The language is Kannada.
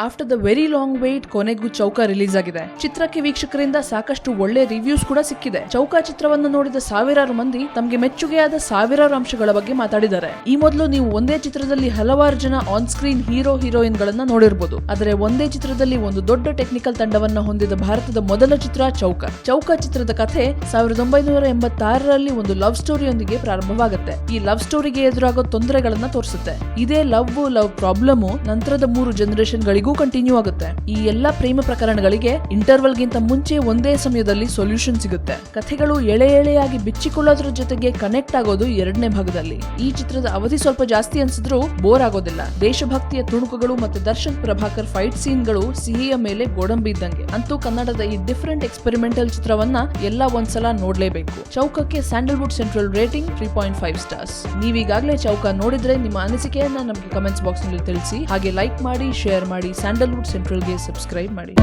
After the very long wait ಕೊನೆಗೂ ಚೌಕ ರಿಲೀಸ್ ಆಗಿದೆ. ಚಿತ್ರಕ್ಕೆ ವೀಕ್ಷಕರಿಂದ ಸಾಕಷ್ಟು ಒಳ್ಳೆ ರಿವ್ಯೂಸ್ ಕೂಡ ಸಿಕ್ಕಿದೆ. ಚೌಕ ಚಿತ್ರವನ್ನು ನೋಡಿದ ಸಾವಿರಾರು ಮಂದಿ ತಮಗೆ ಮೆಚ್ಚುಗೆಯಾದ ಸಾವಿರಾರು ಅಂಶಗಳ ಬಗ್ಗೆ ಮಾತಾಡಿದ್ದಾರೆ. ಈ ಮೊದಲು ನೀವು ಒಂದೇ ಚಿತ್ರದಲ್ಲಿ ಹಲವಾರು ಜನ ಆನ್ ಸ್ಕ್ರೀನ್ ಹೀರೋ ಹೀರೋಯಿನ್ ಗಳನ್ನ ನೋಡಿರಬಹುದು. ಆದರೆ ಒಂದೇ ಚಿತ್ರದಲ್ಲಿ ಒಂದು ದೊಡ್ಡ ಟೆಕ್ನಿಕಲ್ ತಂಡವನ್ನ ಹೊಂದಿದ ಭಾರತದ ಮೊದಲ ಚಿತ್ರ ಚೌಕ. ಚೌಕ ಚಿತ್ರದ ಕಥೆ 1986ರಲ್ಲಿ ಒಂದು ಲವ್ ಸ್ಟೋರಿಯೊಂದಿಗೆ ಪ್ರಾರಂಭವಾಗುತ್ತೆ. ಈ ಲವ್ ಸ್ಟೋರಿಗೆ ಎದುರಾಗೋ ತೊಂದರೆಗಳನ್ನ ತೋರಿಸುತ್ತೆ. ಇದೇ ಲವ್ ಪ್ರಾಬ್ಲಮ್ ನಂತರದ 3 ಜನರೇಷನ್ ಗಳಿಗೂ ಕಂಟಿನ್ಯೂ ಆಗುತ್ತೆ. ಈ ಎಲ್ಲಾ ಪ್ರೇಮ ಪ್ರಕರಣಗಳಿಗೆ ಇಂಟರ್ವಲ್ ಗಿಂತ ಮುಂಚೆ ಒಂದೇ ಸಮಯದಲ್ಲಿ ಸೊಲ್ಯೂಷನ್ ಸಿಗುತ್ತೆ. ಕಥೆಗಳು ಎಳೆ ಎಳೆಯಾಗಿ ಬಿಚ್ಚಿಕೊಳ್ಳೋದ್ರ ಜೊತೆಗೆ ಕನೆಕ್ಟ್ ಆಗೋದು 2ನೇ ಭಾಗದಲ್ಲಿ. ಈ ಚಿತ್ರದ ಅವಧಿ ಸ್ವಲ್ಪ ಜಾಸ್ತಿ ಅನ್ಸಿದ್ರು ಬೋರ್ ಆಗೋದಿಲ್ಲ. ದೇಶಭಕ್ತಿಯ ತುಣುಕುಗಳು ಮತ್ತು ದರ್ಶನ್ ಪ್ರಭಾಕರ್ ಫೈಟ್ ಸೀನ್ ಗಳು ಸಿಹಿಯ ಮೇಲೆ ಗೋಡಂಬಿ ಇದ್ದಂಗೆ. ಅಂತೂ ಕನ್ನಡದ ಈ ಡಿಫರೆಂಟ್ ಎಕ್ಸ್ಪೆರಿಮೆಂಟಲ್ ಚಿತ್ರವನ್ನ ಎಲ್ಲ ಒಂದ್ಸಲ ನೋಡ್ಲೇಬೇಕು. ಚೌಕಕ್ಕೆ ಸ್ಯಾಂಡಲ್ವುಡ್ ಸೆಂಟ್ರಲ್ ರೇಟಿಂಗ್ 3.5 ಸ್ಟಾರ್ಸ್. ನೀವೀಗಾಗಲೇ ಚೌಕ ನೋಡಿದ್ರೆ ನಿಮ್ಮ ಅನಿಸಿಕೆಯನ್ನ ನಮಗೆ ಕಮೆಂಟ್ಸ್ ಬಾಕ್ಸ್ ನಲ್ಲಿ ತಿಳಿಸಿ. ಹಾಗೆ ಲೈಕ್ ಮಾಡಿ, ಶೇರ್ ಮಾಡಿ, ಸ್ಯಾಂಡಲ್ವುಡ್ ಸೆಂಟ್ರಲ್ಗೆ ಸಬ್ಸ್ಕ್ರೈಬ್ ಮಾಡಿ.